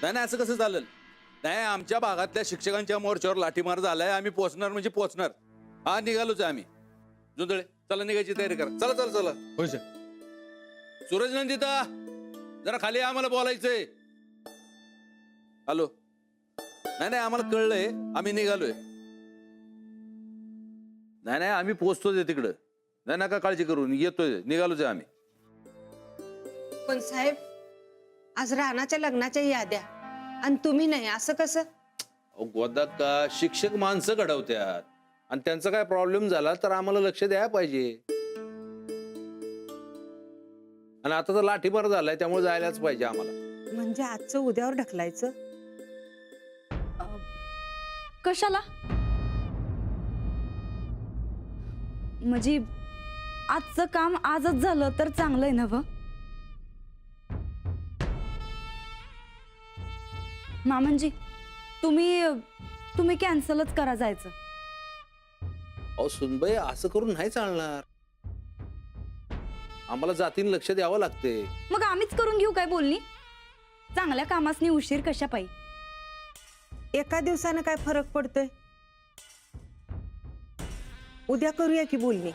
नाही नाही, असं कसं चालेल? नाही, आमच्या भागातल्या शिक्षकांच्या मोर्चावर लाठीमार झालाय. आम्ही पोहोचणार म्हणजे पोहोचणार. हा, निघालोच आहे आम्ही. जुंदळे, चला निघायची तयारी करा. चला चला चला. होय सर. सूरज नंदिता, जरा खाली या, आम्हाला बोलायचंय. हॅलो. नाही नाही, आम्हाला कळलंय, आम्ही निघालोय. नाही नाही, आम्ही पोहोचतोय तिकडं. नाही नका काळजी करून, येतोय, निघालोच आहे आम्ही. पण साहेब, आज राणाच्या लग्नाच्या याद्या आणि तुम्ही नाही, असं कसं? गोदा का शिक्षक माणसं घडवत्यात आणि त्यांचा काय प्रॉब्लेम झाला तर आम्हाला लक्ष द्यायला पाहिजे. आणि आता तर लाठीमार झालाय, त्यामुळे जायलाच पाहिजे आम्हाला. म्हणजे आजचं उद्यावर ढकलायचं? कशाला? म्हणजे आजचं काम आजच झालं तर चांगलंय ना व? मामनजी, तुम्ही कॅन्सलच करा जायचं. अहो सुनबाई, असं करून नाही चालणार. आम्हाला जातीने लक्ष द्यावं लागते. मग आम्हीच करून घेऊ काय बोलणी? चांगल्या कामासनी उशीर कशा पायी? एका दिवसानं काय फरक पडतोय? उद्या करूया की बोलणी.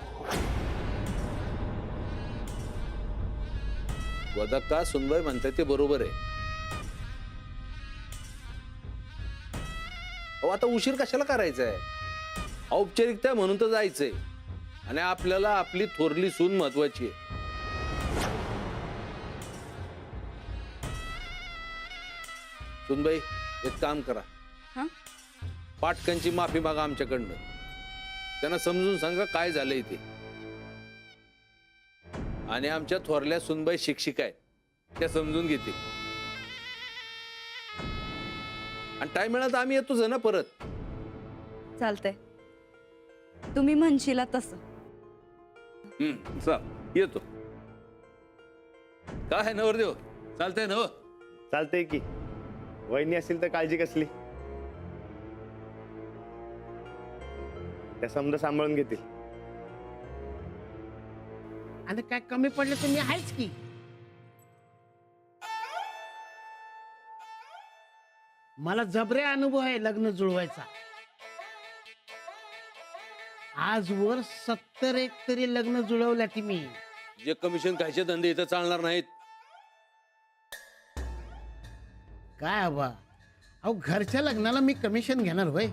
गोदा का सुनबाई म्हणताय ते बरोबर आहे. अहो आता उशीर कशाला करायचा आहे? औपचारिकता म्हणून तर जायचंय. आणि आपल्याला आपली थोरली सून महत्वाची आहे. सुनबाई, एक काम करा. हा? पाटकांची माफी मागा आमच्याकडनं. त्यांना समजून सांगा काय झालंय ते. आणि आमच्या थोरल्या सुनबाई शिक्षिका आहेत, त्या समजून घेतील. आणि टाइम मिळाला तर आम्ही येतोच ना परत. चालतंय, तुम्ही म्हणशीला तसं. चल येतो. काय नवरदेव, चालतंय ना? चालतंय की. वहिनी असेल तर काळजी कसली? त्या समजा सांभाळून घेतील. आणि काय कमी पडलं तर मी आहेच की. मला जबरे अनुभव आहे लग्न जुळवायचा. आजवर 70 तरी लग्न जुळवल्या ती मी. जे कमिशन खायचे धंदे इथं चालणार नाहीत. काय हवा? अहो घरच्या लग्नाला मी कमिशन घेणार होय?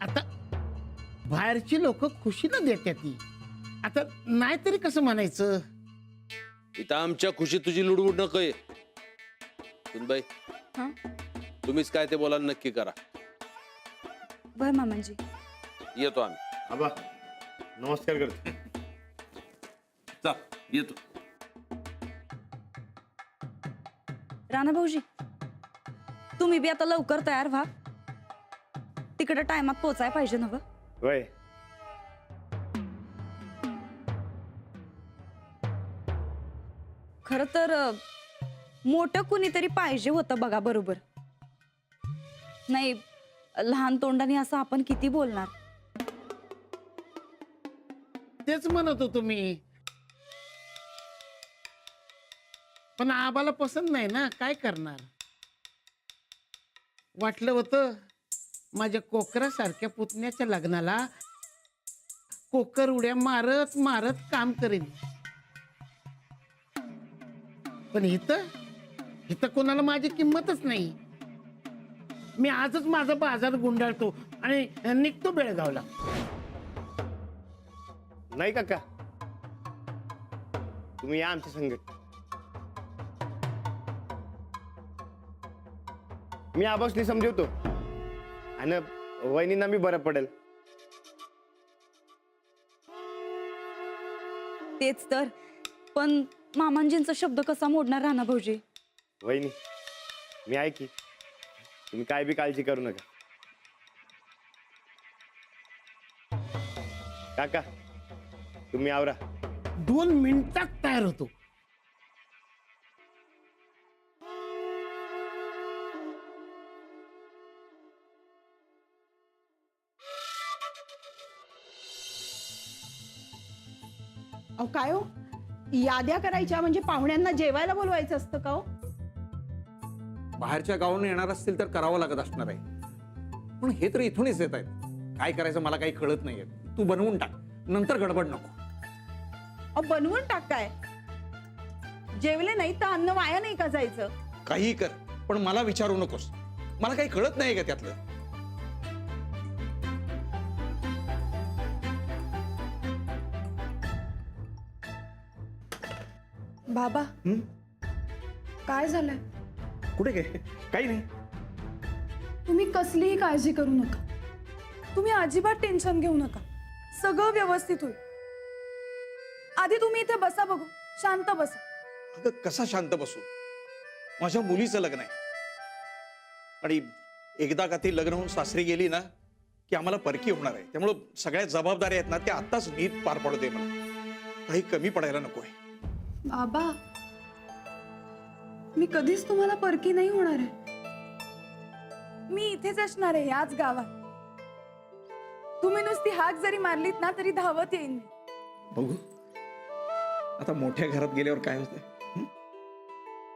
आता बाहेरची लोक खुशीनं देतात ती. आता नाही तरी कसं म्हणायचं? इथं आमच्या खुशी तुझी लुडबुड नकोय. सुनबाई, हा? तुम्हीच काय ते बोलायला नक्की करा. बर मामनजी. येतो आम्ही. आबा, नमस्कार करतो. चल येतो. राणा भाऊजी, तुम्ही बी आता लवकर तयार व्हा. तिकडे टायमात पोचाय पाहिजे ना व? वय खर तर मोठं कुणीतरी पाहिजे होतं बघा, बरोबर नाही? लहान तोंडाने असं आपण किती बोलणार? तेच म्हणत होतो मी. पण आबाला पसंत नाही ना, काय करणार? वाटलं होतं माझ्या कोकरासारख्या पुतण्याच्या लग्नाला कोकर उड्या मारत मारत काम करेन. पण इथं कोणाला माझी किंमतच नाही. मी आजच माझा बाजार गुंडाळतो आणि निघतो बेळगावला. नाही काका, तुम्ही या आमच्या संगत. मी आबासनी समजवतो आणि वहिनींना मी बरं पडेल. तेच तर. पण मामांजींचा शब्द कसा मोडणार राणा भाऊजी? वहिनी, मी आहे की. तुम्ही काय बी काळजी करू नका. काका, तुम्ही आवरा. 2 मिनिटात तयार होतो. अहो काय हो, याद्या करायच्या म्हणजे पाहुण्यांना जेवायला बोलवायचं असतं का हो? बाहेरच्या गावाहून येणार असतील तर करावं लागत असणार आहे. पण हे तर इथूनच येत आहेत. काय करायचं मला काही कळत नाहीये. तू बनवून टाक, नंतर गडबड नको. अहो बनवून टाक काय. जेवले नाही तर अन्न वाया नाही का जायचं. काही कर, पण मला विचारू नकोस. मला काही कळत नाही का त्यातलं. बाबा हं? काय झालंय? कुठे गे? काही नाही. तुम्ही कसलीही काळजी करू नका. तुम्ही अजिबात टेन्शन घेऊ नका. सगळं व्यवस्थित होईल. आधी तुम्ही इथे बसा बघू. शांत बसा. अगं कसा शांत बसू? माझ्या मुलीचं लग्न आहे आणि एकदा का ती लग्न होऊन सासरी गेली ना की आम्हाला परकी होणार आहे. त्यामुळं सगळ्या जबाबदाऱ्या आहेत ना त्या आत्ताच नीट पार पडतोय. मला काही कमी पडायला नकोय. बाबा मी कधीच तुम्हाला परकी नाही होणार आहे. मी इथेच असणार आहे याच गावात. तुम्ही नुसती हाक जरी मारलीत ना तरी धावत येईन मी. बघू आता मोठ्या घरात गेल्यावर काय होतंय.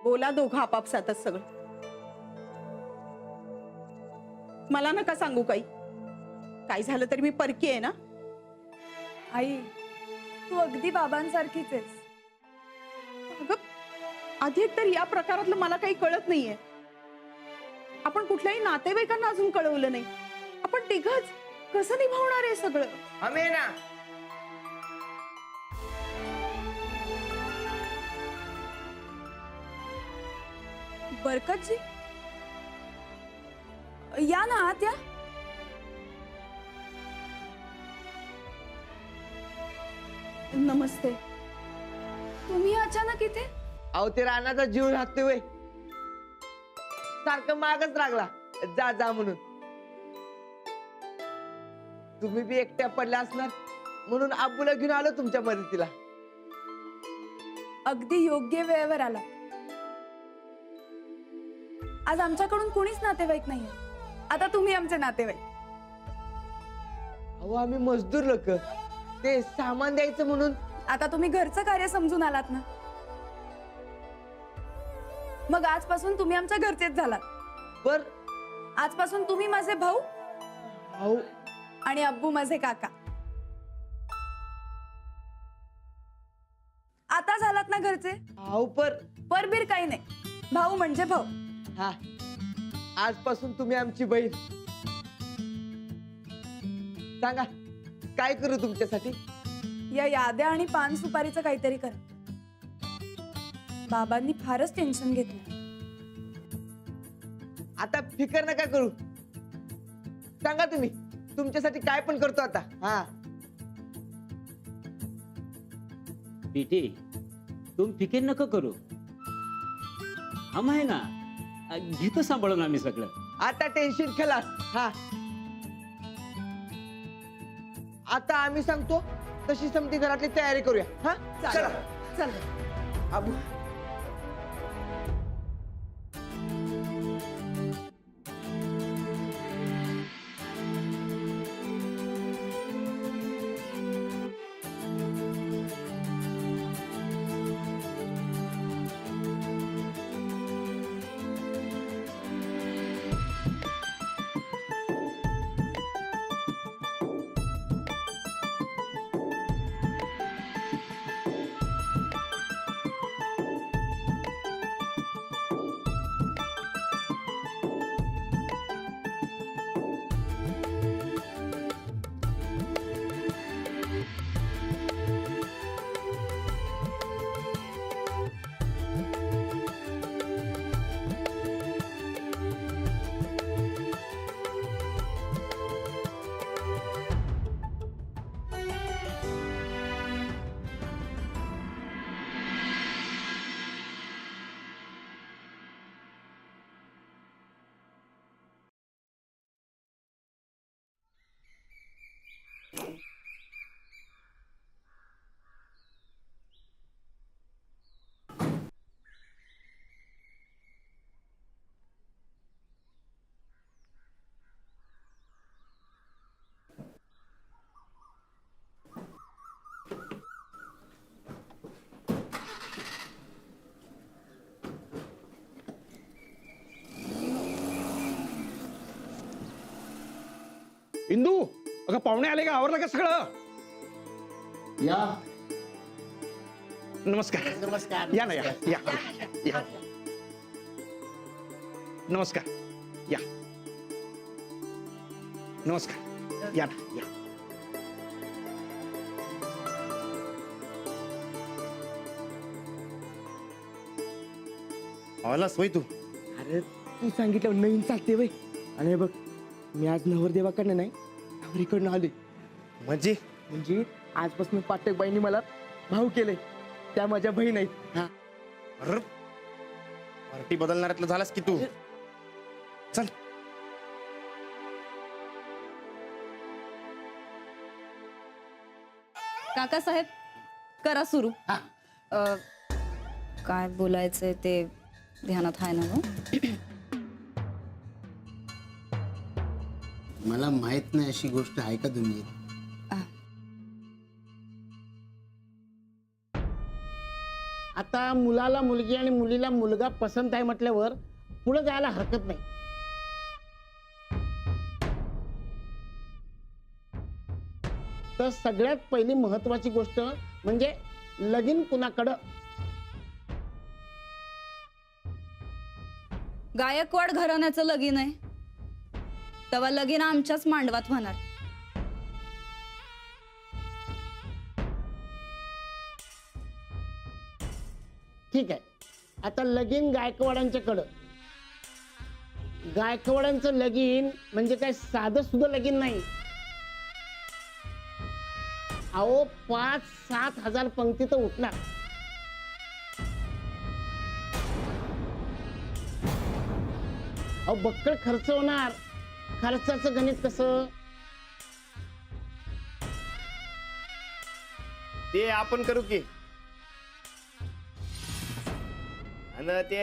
बोला दोघं आपापसातच सगळं. मला नका सांगू काही. काय झालं तरी मी परकी आहे ना. आई तू अगदी बाबांसारखीच आहेस. अगं आधी एकतर या प्रकारातलं मला काही कळत नाहीये. आपण कुठल्याही नातेवाईकांना अजून कळवलं नाही. आपण तिघच कसं निभावणार आहे सगळं. हमें ना बरकतजी या ना आत या. नमस्ते. तुम्ही अचानक इथे? अहो ते रानाचा जीव राहतोय वय. सारखं मागच लागला जा जा म्हणून. तुम्ही बी एकट्या पडल्या असणार म्हणून आबूला घेऊन आलो तुमच्या मदतीला. अगदी योग्य वेळेवर आला. आज आमच्याकडून कोणीच नातेवाईक नाहीये. आता तुम्ही आमचे नातेवाईक. अहो आम्ही मजदूर लोक. ते सामान द्यायचं म्हणून. आता तुम्ही घरचं कार्य समजून आलात ना. मग आजपासून तुम्ही आमच्या घरचेच झालात. बर आजपासून तुम्ही माझे भाऊ अहो आणि अब्बू माझे काका. आता झालात ना घरचे. अहो परबीर काही नाही. भाऊ म्हणजे भाऊ. हा आजपासून तुम्ही आमची बहीण. सांगा काय करू तुमच्यासाठी. या याद्या आणि पान सुपारीचं काहीतरी कर. बाबांनी फारच टेन्शन घेतलं. आता फिकर नका करू. सांगा तुम्ही तुमच्यासाठी काय पण करतो आता. हा बेटे तुम फिकीर नको करू. हम आहे ना घेतो सांभाळून आम्ही सगळं. आता टेन्शन खलास. हा आता आम्ही सांगतो तशी समती घरातली तयारी करूया. हा चला चल आबू. इंदू अगं पाहुणे आले का? आवरलं का सगळं? या नमस्कार. नमस्कार या ना या या या. नमस्कार. या नमस्कार. या ना या. आवालास वय तू? अरे तू सांगितलं नवीन चालते वय. आणि हे बघ मी आज नवरदेवाकडनं नाही नवरीकडनं आले. म्हणजे म्हणजे आजपासून पाठकबाईंनी मला भाऊ केले. त्या माझ्या बहीण आहेत. हा अरे पार्टी बदलणाऱ्यातलं झालास की तू. चल. काकासाहेब करा सुरू. हा. काय बोलायचंय ते ध्यानात आहे ना गं? मला माहित नाही अशी गोष्ट आहे का दुनियेत. आता मुलाला मुलगी आणि मुलीला मुलगा पसंत आहे म्हटल्यावर पुढे जायला हरकत नाही. तर सगळ्यात पहिली महत्वाची गोष्ट म्हणजे लगीन कुणाकडं. गायकवाड घराण्याचं लगीन आहे तेव्हा लगीन आमच्याच मांडवात होणार. ठीक आहे. आता लगीन गायकवाडांच्याकडं. गायकवाडांचं लगीन म्हणजे काय साधं सुद्धा लगीन नाही. अहो 5-7 हजार पंक्ती तर उठणार. अहो बक्कळ खर्च होणार. खर्चाचं गणित कसं? ते आपण करू की. आणि ते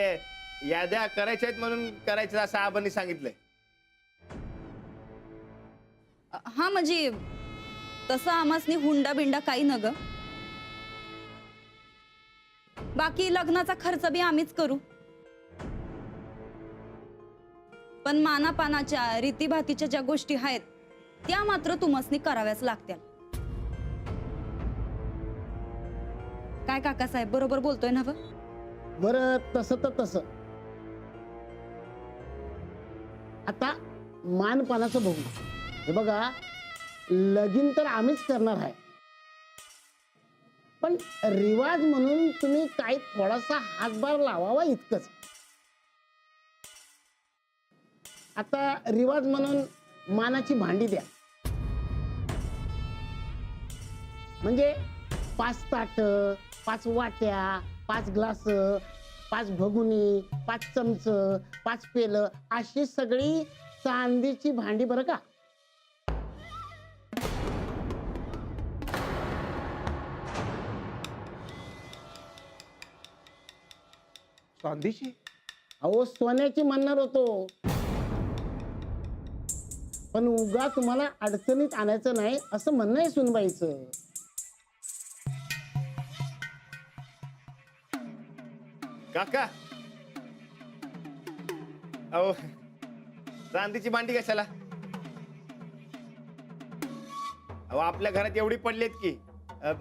याद्या करायच्या आहेत म्हणून करायचं असं आबांनी सांगितलंय. हा म्हणजे तसं आमासनी हुंडा बिंडा काही न ग. बाकी लग्नाचा खर्च बी आम्हीच करू. पण मानापानाच्या रीतीभातीच्या ज्या गोष्टी आहेत त्या मात्र तुम्हासनी कराव्याच लागतील. काय काकासाहेब बरोबर बोलतोय ना? बरं तसं तर तसं. आता मानपानाचं बघू. हे बघा लगीन तर आम्हीच करणार आहे पण रिवाज म्हणून तुम्ही काही थोडासा हातभार लावावा इतकंच. आता रिवाज म्हणून मानाची भांडी द्या. म्हणजे 5 ताट, 5 वाट्या, 5 ग्लास, 5 भगुनी, 5 चमच, 5 पेल अशी सगळी चांदीची भांडी बरं का. चांदीची? अहो सोन्याची म्हणणार होतो पण उगा तुम्हाला अडचणीत आणायचं नाही असं म्हणणं आहे सुनबाईचं. काका अहो चांदीची भांडी कशाला? अहो आपल्या घरात एवढी पडलीत की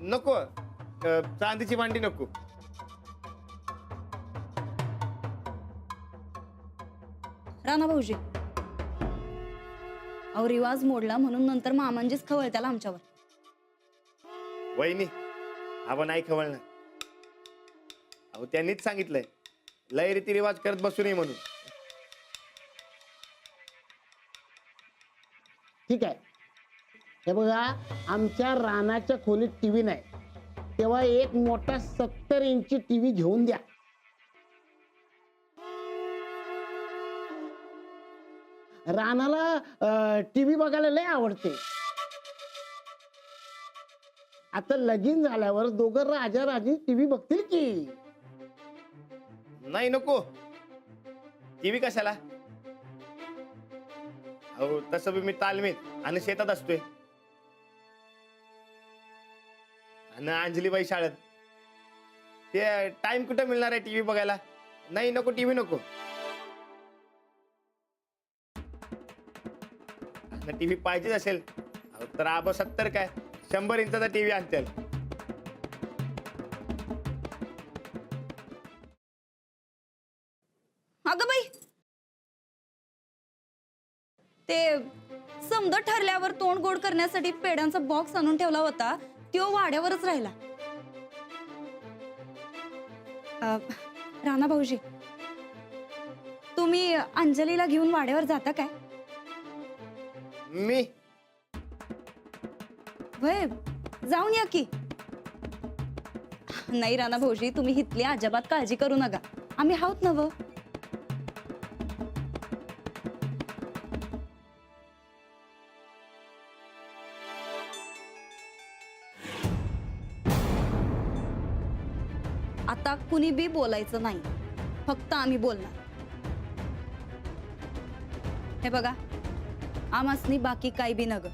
नको. चांदीची भांडी नको. राणा भाऊजी अहो रिवाज मोडला म्हणून नंतर मामांजीच खवळत्याल आमच्यावर. वहिनी आबा नाही खवळणार. अहो त्यांनीच सांगितलंय लय रीती रिवाज करत बसू नये म्हणून. ठीक आहे. हे बघा आमच्या रानाच्या खोलीत टीव्ही नाही तेव्हा एक मोठा 70 इंची टीव्ही घेऊन द्या. रानाला टीव्ही बघायला लय आवडते. आता लगीन झाल्यावर दोघं राजा राणी टीव्ही बघतील की. नाही नको. टीव्ही कशाला? अहो तसं बी मी तालमीत आणि शेतात असतोय आणि अंजलीबाई शाळेत. ते टाइम कुठं मिळणार आहे टीव्ही बघायला? नाही नको टीव्ही नको. टीव्ही पाहिजेच असेल अहो, तर आबा 70 काय 100 इंचाचा टीव्ही आणतील. अगं बाई, ते समजा ठरल्यावर तोंड गोड करण्यासाठी पेड्यांचा बॉक्स आणून ठेवला होता तो वाड्यावरच राहिला. राणा भाऊजी, तुम्ही अंजलीला घेऊन वाड्यावर जाता काय? मी वय जाऊन या की. नाही राणा भाऊजी, तुम्ही हितली अजिबात काळजी करू नका, आम्ही आहोत नव. आता कुणी बी बोलायचं नाही, फक्त आम्ही बोलणार. हे बघा, आमासनी बाकी काही बी नग,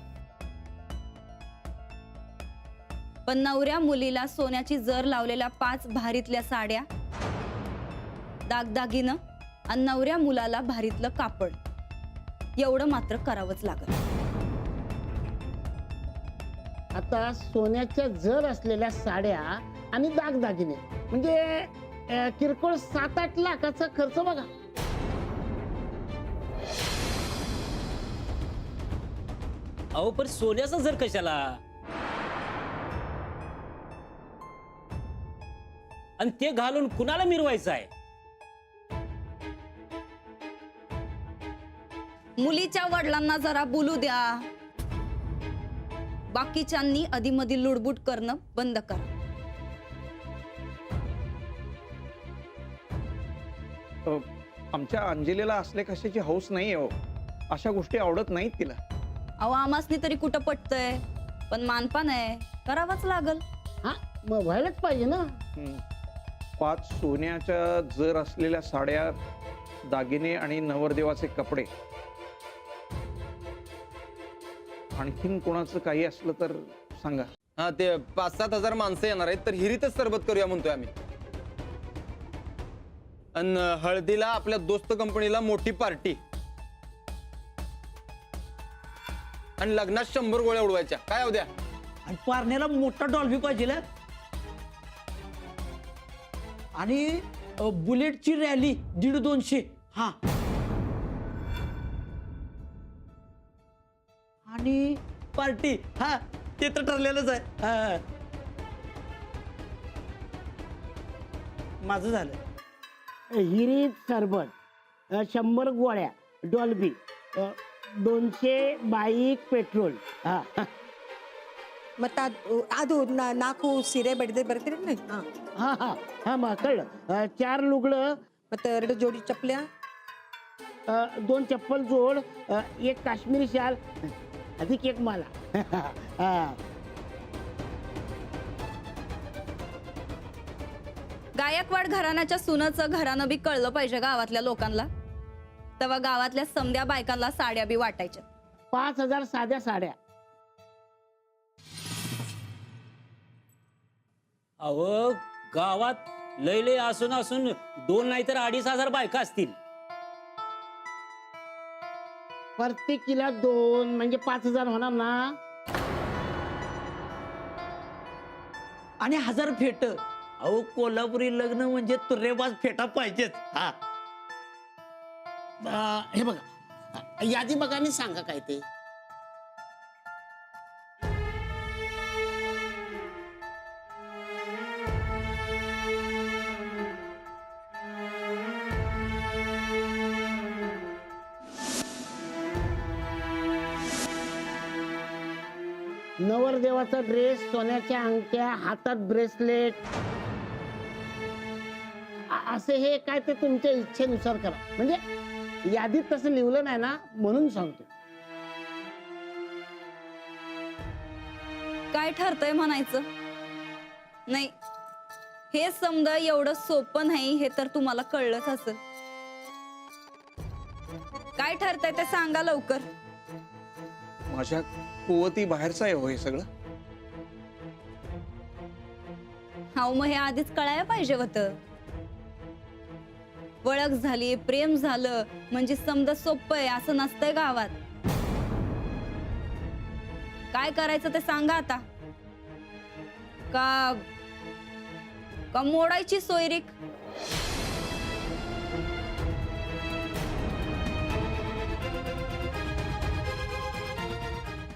पण नवऱ्या मुलीला सोन्याची जर लावलेल्या 5 भारीतल्या साड्या, दागदागिनं आणि नवऱ्या मुलाला भारीतलं कापड एवढं मात्र करावंच लागल. आता सोन्याच्या जर असलेल्या साड्या आणि दागदागिने म्हणजे किरकोळ 7-8 लाखाचा खर्च बघा. अहो पण सोन्याचा जर कशाला, आणि ते घालून कुणाला मिरवायचं आहे? मुलीच्या वडिलांना जरा बोलू द्या. बाकीच्यांनी अधीमधी लुडबुड करणं बंद करा. आमच्या अंजलीला असले कशाची हौस नाही हो, अशा गोष्टी आवडत नाहीत तिला. अहो आमासनी तरी कुठं पटतंय, पण मानपान आहे, करावंच लागल. हा मग व्हायलाच पाहिजे ना. 5 सोन्याच्या जर असलेल्या साड्या, दागिने आणि नवरदेवाचे कपडे. आणखीन कोणाचं काही असलं तर सांगा. हा ते 5-7 हजार माणसं येणार आहेत, तर हिरीतच सरबत करूया म्हणतोय आम्ही. आणि हळदीला आपल्या दोस्त कंपनीला मोठी पार्टी, आणि लग्नात 100 गोळ्या उडवायच्या. काय उद्या? आणि पारण्याला मोठा डॉल्बी पाहिजे ना. आणि बुलेटची रॅली 150-200. हा, आणि पार्टी, हा ते तर ठरलेलंच आहे. हा. माझं झालं. हिरीत सरबत, 100 गोळ्या, डॉल्बी, 200 बाईक, पेट्रोल. हा ಮತ್ತೆ ಅದು ನಾಲ್ಕು ಸೀರೆ ಬರ್ತೀರಿ हा हा हा मग कळलं. 4 लुगडं, ಮತ್ತೆ 2 ಜೋಡಿ ಚಪ್ಪಲ್ಯ, 2 चप्पल जोड, 1 काश्मीरी शाल, अधिक 1 माला. हा. गायकवाड घराण्याच्या सुनाचं घरानं बी कळलं पाहिजे गावातल्या लोकांना. तेव्हा गावातल्या समद्या बायकांना साड्या बी वाटायच्या. 5000 साध्या साड्या. अहो गावात लय लय असून 2 नाही तर 2500 बायका असतील. प्रत्येकीला 2 म्हणजे 5000 होणार ना. आणि 1000 फेट. अहो कोल्हापुरी लग्न म्हणजे तुरेबाज फेटा पाहिजेच. हा, हे बघा, यादी बघा आणि सांगा काय ते. नवरदेवाचा ड्रेस, सोन्याच्या अंगठ्या, हातात ब्रेसलेट, असे हे काय ते तुमच्या इच्छेनुसार करा. म्हणजे यादीत तसं लिहिलं नाही ना, म्हणून सांगतो. काय ठरतंय म्हणायचं नाही. हे समजा एवढं सोपं नाही हे तर तुम्हाला कळलंच असेल. काय ठरतंय ते सांगा लवकर. माझ्या कुवती बाहेरचं आहे हो हे सगळं. हाव मग हे आधीच कळायला पाहिजे होतं. ओळख झाली, प्रेम झालं म्हणजे समजा सोपं आहे असं नसतंय गावात. काय करायचं ते सांगा आता. का का मोडायची सोयरीक?